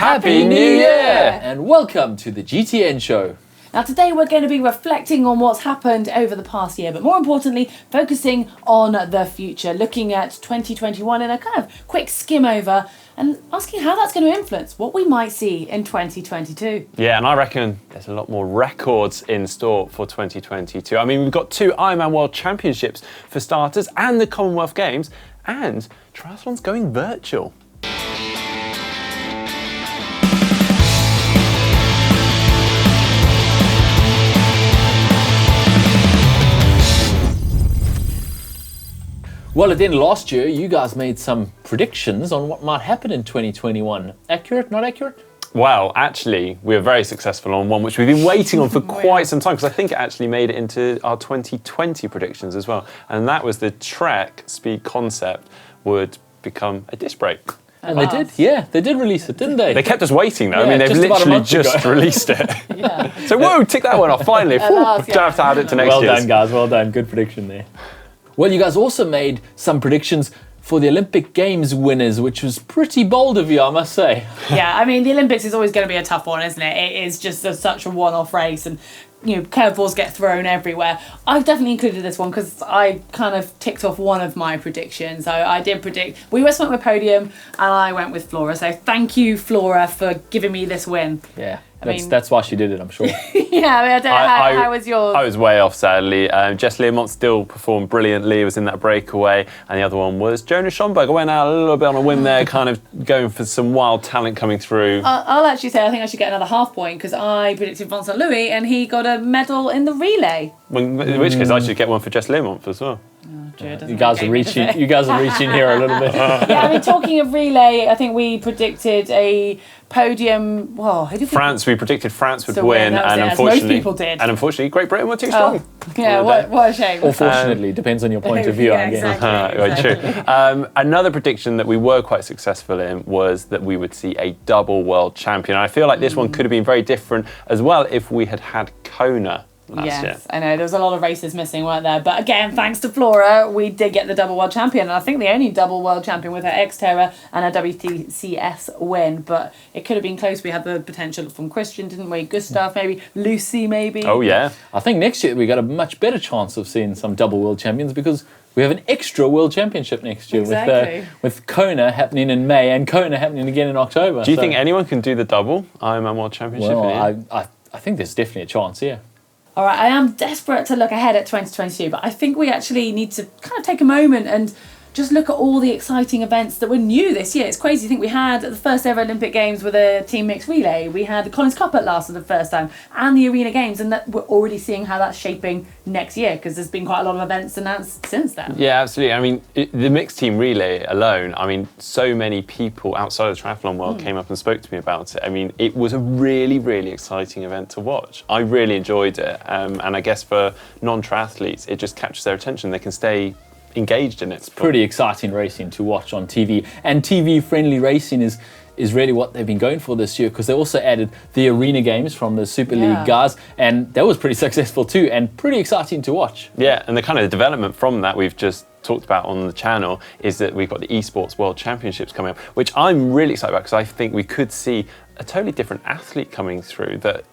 Happy New Year! And welcome to the GTN show. Now today we're going to be reflecting on what's happened over the past year, but more importantly, focusing on the future, looking at 2021 in a kind of quick skim over and asking how that's going to influence what we might see in 2022. Yeah, and I reckon there's a lot more records in store for 2022. I mean, we've got 2 Ironman World Championships for starters and the Commonwealth Games, and triathlon's going virtual. Well, at the end of last year, you guys made some predictions on what might happen in 2021. Accurate, not accurate? Well, actually, we were very successful on one which we've been waiting on for quite some time, because I think it actually made it into our 2020 predictions as well. And that was the Trek speed concept would become a disc brake. And they did, yeah, they did release it, didn't they? They kept us waiting though. Yeah, I mean, they've literally just released it. Yeah. So, whoa, tick that one off, finally. Don't have to add it to next year's. Well done, guys, well done. Good prediction there. Well, you guys also made some predictions for the Olympic Games winners, which was pretty bold of you, I must say. Yeah, I mean, the Olympics is always going to be a tough one, isn't it? It is just such a one-off race, and curveballs get thrown everywhere. I've definitely included this one because I kind of ticked off one of my predictions. I did predict, we went with podium and I went with Flora. So thank you, Flora, for giving me this win. Yeah, that's why she did it, I'm sure. Yeah, I mean, I don't know, how was yours? I was way off, sadly. Jess Learmont still performed brilliantly, was in that breakaway, and the other one was Jonas Schomburg. I went out a little bit on a whim there, kind of going for some wild talent coming through. I'll actually say I think I should get another half point because I predicted Vincent Louis and he got a medal in the relay. In which case, I should get one for Jess Learmont as well. You guys are reaching here a little bit. Yeah, I mean, talking of relay, I think we predicted a podium. Well, who did France. We predicted France would win, and unfortunately, most people did. And unfortunately, Great Britain were too strong. Yeah, what a shame. Or fortunately, depends on your point of view. Yeah, exactly. True. Another prediction that we were quite successful in was that we would see a double world champion. And I feel like this one could have been very different as well if we had had Kona. Yes, I know. There was a lot of races missing, weren't there? But again, thanks to Flora, we did get the double world champion. And I think the only double world champion with her Xterra and her WTCS win. But it could have been close. We had the potential from Christian, didn't we? Gustav, maybe. Lucy, maybe. Oh, yeah. I think next year we got a much better chance of seeing some double world champions because we have an extra world championship next year with Kona happening in May and Kona happening again in October. Do you think anyone can do the double Ironman World Championship? Well, I think there's definitely a chance, yeah. All right, I am desperate to look ahead at 2022, but I think we actually need to kind of take a moment and just look at all the exciting events that were new this year. It's crazy. I think we had the first ever Olympic Games with a team mixed relay. We had the Collins Cup at last for the first time and the Arena Games, and that we're already seeing how that's shaping next year because there's been quite a lot of events announced since then. Yeah, absolutely. I mean, the mixed team relay alone, I mean, so many people outside of the triathlon world came up and spoke to me about it. I mean, it was a really, really exciting event to watch. I really enjoyed it. And I guess for non-triathletes, it just captures their attention. They can stay engaged in it. It's pretty exciting racing to watch on TV, and TV-friendly racing is really what they've been going for this year because they also added the Arena Games from the Super League guys, and that was pretty successful too and pretty exciting to watch. Yeah, and the kind of development from that we've just talked about on the channel is that we've got the Esports World Championships coming up, which I'm really excited about because I think we could see a totally different athlete coming through that.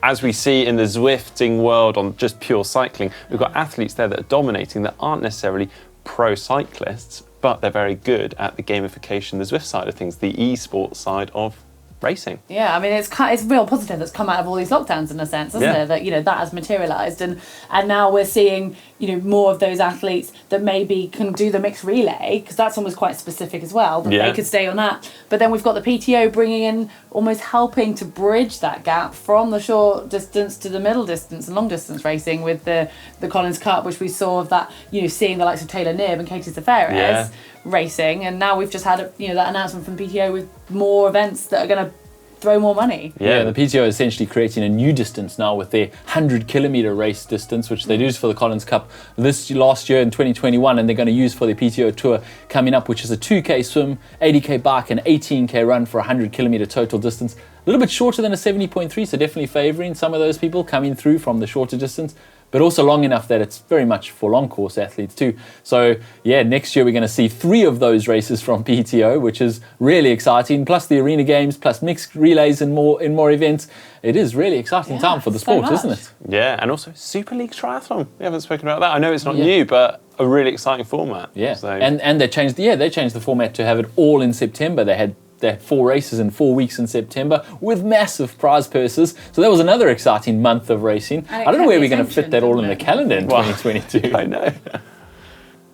As we see in the Zwifting world on just pure cycling, we've got athletes there that are dominating that aren't necessarily pro cyclists, but they're very good at the gamification, the Zwift side of things, the esports side of racing. Yeah, I mean, it's real positive that's come out of all these lockdowns in a sense, isn't it? That that has materialised, and now we're seeing more of those athletes that maybe can do the mixed relay because that's almost quite specific as well. That they could stay on that, but then we've got the PTO bringing in, almost helping to bridge that gap from the short distance to the middle distance and long distance racing with the Collins Cup, which we saw of that. Seeing the likes of Taylor Knibb and Katie Zaferes racing, and now we've just had that announcement from PTO with more events that are going to throw more money. Yeah, the PTO is essentially creating a new distance now with their 100-kilometre race distance, which they used for the Collins Cup last year in 2021, and they're going to use for the PTO Tour coming up, which is a 2K swim, 80K bike, and 18K run for a 100-kilometre total distance. A little bit shorter than a 70.3, so definitely favouring some of those people coming through from the shorter distance. but also long enough that it's very much for long course athletes too. So yeah, next year we're going to see 3 of those races from PTO, which is really exciting, plus the arena games, plus mixed relays and more events. It is really exciting time for the sport, isn't it? Yeah, and also Super League Triathlon. We haven't spoken about that. I know it's not new, but a really exciting format. Yeah, so. and they changed the format to have it all in September. They had 4 races in 4 weeks in September with massive prize purses. So that was another exciting month of racing. I don't know where we're going to fit that all in the calendar in 2022. I know.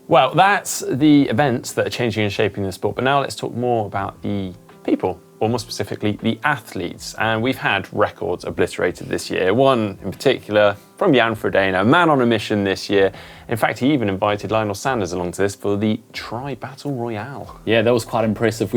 Well, that's the events that are changing and shaping the sport. But now let's talk more about the people, or more specifically, the athletes. And we've had records obliterated this year. One in particular from Jan Frodeno, a man on a mission this year. In fact, he even invited Lionel Sanders along to this for the Tri-Battle Royale. Yeah, that was quite impressive.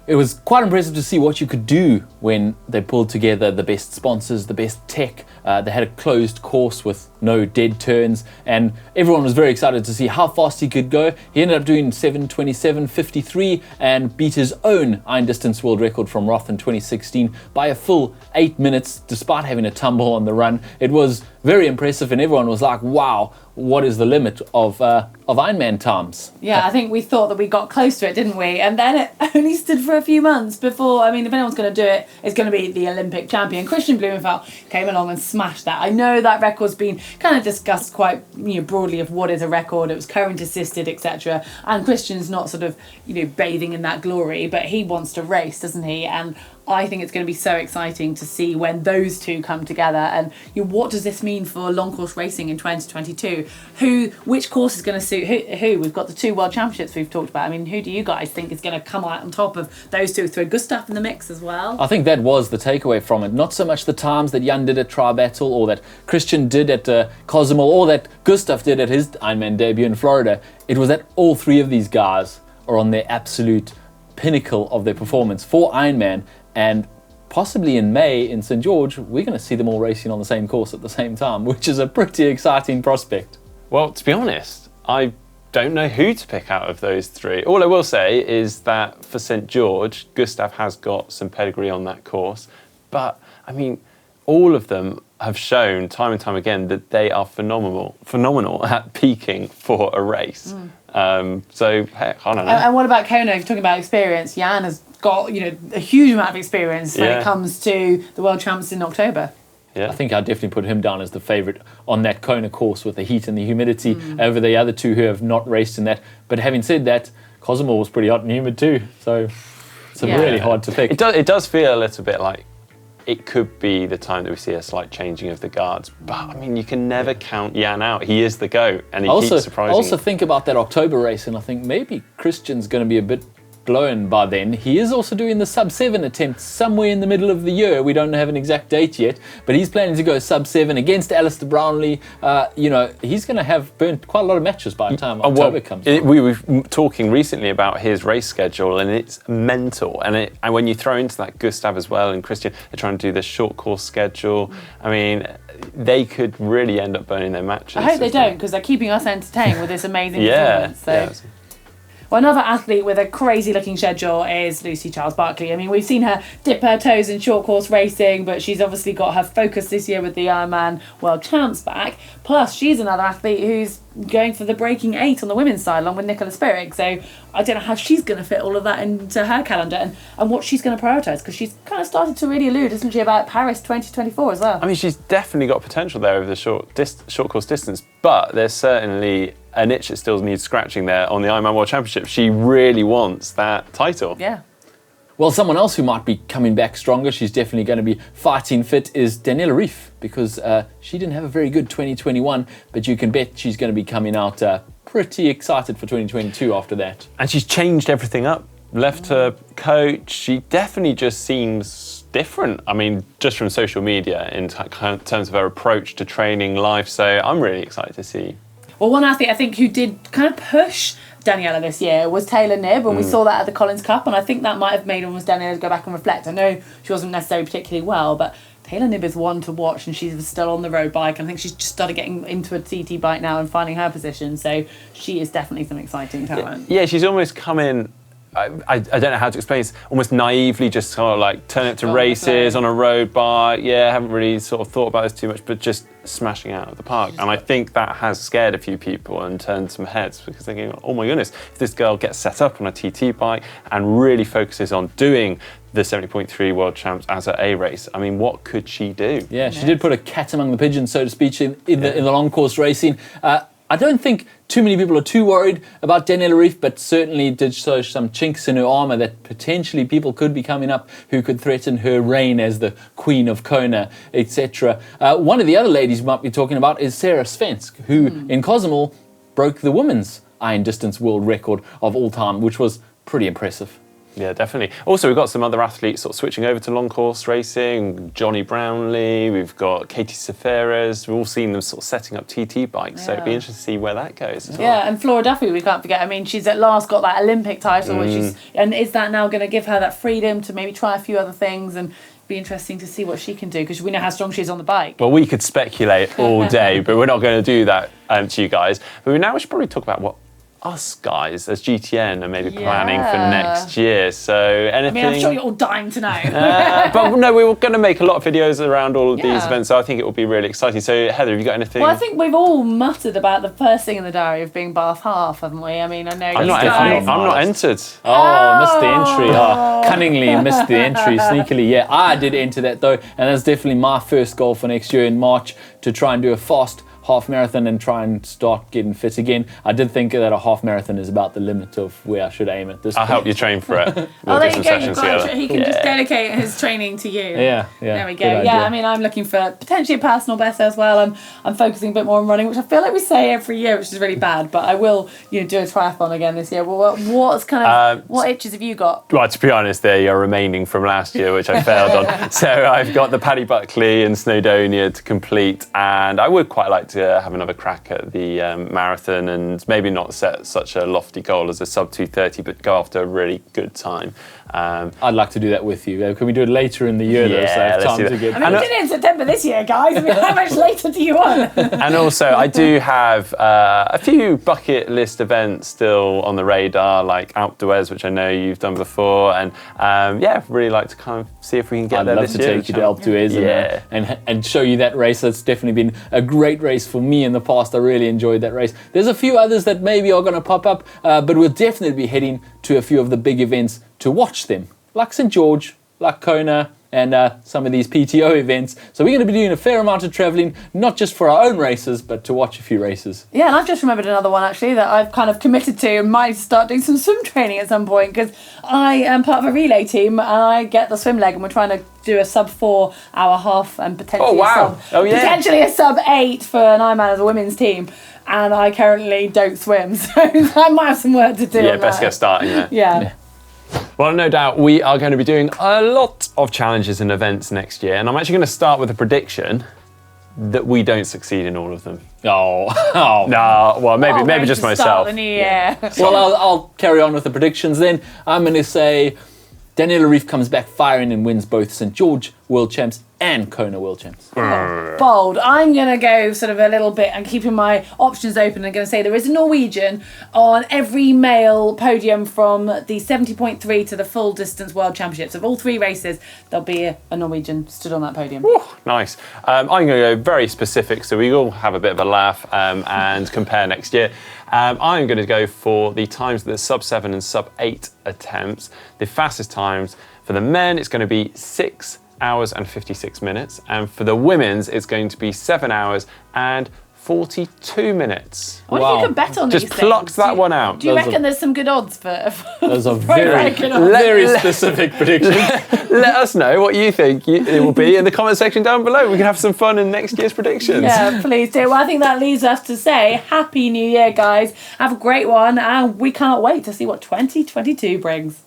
It was quite impressive to see what you could do when they pulled together the best sponsors, the best tech. They had a closed course with no dead turns, and everyone was very excited to see how fast he could go. He ended up doing 7:27.53 and beat his own iron distance world record from Roth in 2016 by a full 8 minutes, despite having a tumble on the run. It was very impressive, and everyone was like, wow, what is the limit of Ironman times? Yeah, I think we thought that we got close to it, didn't we? And then it only stood for a few months before, I mean, if anyone's going to do it, it's going to be the Olympic champion. Christian Blumenfeld came along and smashed that. I know that record's been kind of discussed quite broadly of what is a record. It was current assisted, etc. And Christian's not sort of, bathing in that glory, but he wants to race, doesn't he? And I think it's going to be so exciting to see when those two come together. And what does this mean for long course racing in 2022? Which course is going to suit who? We've got the 2 World Championships we've talked about. I mean, who do you guys think is going to come out on top of those two? Throw Gustav in the mix as well. I think that was the takeaway from it. Not so much the times that Jan did at Tri-Battle, or that Christian did at Cozumel, or that Gustav did at his Ironman debut in Florida. It was that all 3 of these guys are on their absolute pinnacle of their performance for Ironman. And possibly in May in St. George, we're going to see them all racing on the same course at the same time, which is a pretty exciting prospect. Well, to be honest, I don't know who to pick out of those 3. All I will say is that for St. George, Gustav has got some pedigree on that course. But, I mean, all of them have shown time and time again that they are phenomenal at peaking for a race. So, heck, I don't know. And what about Kona? If you're talking about experience, Jan has got a huge amount of experience when it comes to the World Champs in October. Yeah. I think I'd definitely put him down as the favourite on that Kona course with the heat and the humidity over the other 2 who have not raced in that. But having said that, Cozumel was pretty hot and humid too, so it's really hard to pick. It does feel a little bit like it could be the time that we see a slight changing of the guards. But, I mean, you can never count Jan out. He is the GOAT, and he keeps surprising. I also think about that October race, and I think maybe Christian's going to be a bit blown by then. He is also doing the sub-7 attempt somewhere in the middle of the year. We don't have an exact date yet, but he's planning to go sub-7 against Alistair Brownlee. He's going to have burnt quite a lot of matches by the time October comes. We were talking recently about his race schedule, and it's mental. And when you throw into that Gustav as well and Christian, they're trying to do the short course schedule. I mean, they could really end up burning their matches. I hope they don't, because they're keeping us entertained with this amazing performance. So. Yeah. Well, another athlete with a crazy-looking schedule is Lucy Charles-Barkley. I mean, we've seen her dip her toes in short course racing, but she's obviously got her focus this year with the Ironman World Champs back. Plus, she's another athlete who's going for the breaking 8 on the women's side, along with Nicola Spirig. So I don't know how she's going to fit all of that into her calendar and what she's going to prioritise, because she's kind of started to really allude, isn't she, about Paris 2024 as well. I mean, she's definitely got potential there over the short course distance, but there's certainly a niche that still needs scratching there on the Ironman World Championship. She really wants that title. Yeah. Well, someone else who might be coming back stronger, she's definitely going to be fighting fit, is Daniela Ryf, because she didn't have a very good 2021, but you can bet she's going to be coming out pretty excited for 2022 after that. And she's changed everything up, left her coach. She definitely just seems different. I mean, just from social media in terms of her approach to training, life. So I'm really excited to see. Well, one athlete I think who did kind of push Daniela this year was Taylor Knibb, and we saw that at the Collins Cup, and I think that might have made almost Daniela go back and reflect. I know she wasn't necessarily particularly well, but Taylor Knibb is one to watch, and she's still on the road bike, and I think she's just started getting into a TT bike now and finding her position, so she is definitely some exciting talent. Yeah, she's almost come in I don't know how to explain. It's almost naively just sort of like turn up to races on a road bike. Yeah, haven't really sort of thought about this too much, but just smashing out of the park. And I think that has scared a few people and turned some heads because thinking, oh my goodness, if this girl gets set up on a TT bike and really focuses on doing the 70.3 World Champs as an A race, I mean, what could she do? Yeah, she did put a cat among the pigeons, so to speak, in the long course racing. I don't think too many people are too worried about Daniela Ryf, but certainly did show some chinks in her armour that potentially people could be coming up who could threaten her reign as the Queen of Kona, etc. One of the other ladies we might be talking about is Sarah Svensk, who in Cozumel broke the women's iron distance world record of all time, which was pretty impressive. Yeah, definitely. Also, we've got some other athletes sort of switching over to long course racing. Johnny Brownlee, we've got Katie Safaras. We've all seen them sort of setting up TT bikes, so it'd be interesting to see where that goes as well. Yeah, and Flora Duffy, we can't forget. I mean, she's at last got that Olympic title, and is that now going to give her that freedom to maybe try a few other things and be interesting to see what she can do, because we know how strong she is on the bike. Well, we could speculate all day, but we're not going to do that to you guys. But now we should probably talk about what us guys as GTN are maybe planning for next year. So anything... I mean, I'm sure you're all dying to know. But no, we were going to make a lot of videos around all of these events, so I think it will be really exciting. So Heather, have you got anything? Well, I think we've all muttered about the first thing in the diary of being Bath Half, haven't we? I mean, I know I'm not entered. Oh, missed the entry. Oh, cunningly missed the entry, sneakily. Yeah, I did enter that though, and that's definitely my first goal for next year in March, to try and do a fast half marathon and try and start getting fit again. I did think that a half marathon is about the limit of where I should aim at this point. I'll help you train for it. We'll there you go. He can just dedicate his training to you. Yeah. There we go. Yeah, I mean, I'm looking for potentially a personal best as well. I'm focusing a bit more on running, which I feel like we say every year, which is really bad. But I will, do a triathlon again this year. Well, what itches have you got? Well, to be honest, they're your remaining from last year, which I failed on. So I've got the Paddy Buckley and Snowdonia to complete, and I would quite like to have another crack at the marathon, and maybe not set such a lofty goal as a sub 2:30, but go after a really good time. I'd like to do that with you. Can we do it later in the year though, so I have time to get... I mean, we did it in September this year, guys. I mean, how much later do you want? And also, I do have a few bucket list events still on the radar, like Alpe d'Huez, which I know you've done before, and really like to kind of see if we can get there this year. I'd love to take you to Alpe d'Huez and show you that race. That's definitely been a great race for me in the past. I really enjoyed that race. There's a few others that maybe are going to pop up, but we'll definitely be heading to a few of the big events to watch them, like St. George, like Kona, and some of these PTO events. So we're going to be doing a fair amount of travelling, not just for our own races, but to watch a few races. Yeah, and I've just remembered another one actually that I've kind of committed to and might start doing some swim training at some point, because I am part of a relay team and I get the swim leg, and we're trying to do a sub 4 hour half and potentially potentially a sub 8 for an Ironman as a women's team. And I currently don't swim, so I might have some work to do. Yeah, best get starting there. Yeah. Well, no doubt we are going to be doing a lot of challenges and events next year, and I'm actually going to start with a prediction that we don't succeed in all of them. No, well, maybe just myself. The new year. Well, I'll carry on with the predictions then. I'm going to say Daniela Ryf comes back firing and wins both St. George World Champs and Kona World Champs. Bold. I'm going to go sort of a little bit and keeping my options open. I'm going to say there is a Norwegian on every male podium from the 70.3 to the full distance World Championships. Of all 3 races, there'll be a Norwegian stood on that podium. Ooh, nice. I'm going to go very specific, so we all have a bit of a laugh and compare next year. I'm going to go for the times that the sub 7 and sub 8 attempts. The fastest times for the men, it's going to be 6 hours and 56 minutes, and for the women's it's going to be 7 hours and 42 minutes. What if you could bet on these Just things? plucked that one out. Do you reckon there's some good odds for those are very specific predictions. Let us know what you think it will be in the comment section down below. We can have some fun in next year's predictions. Yeah, please do. Well, I think that leaves us to say Happy New Year, guys. Have a great one, and we can't wait to see what 2022 brings.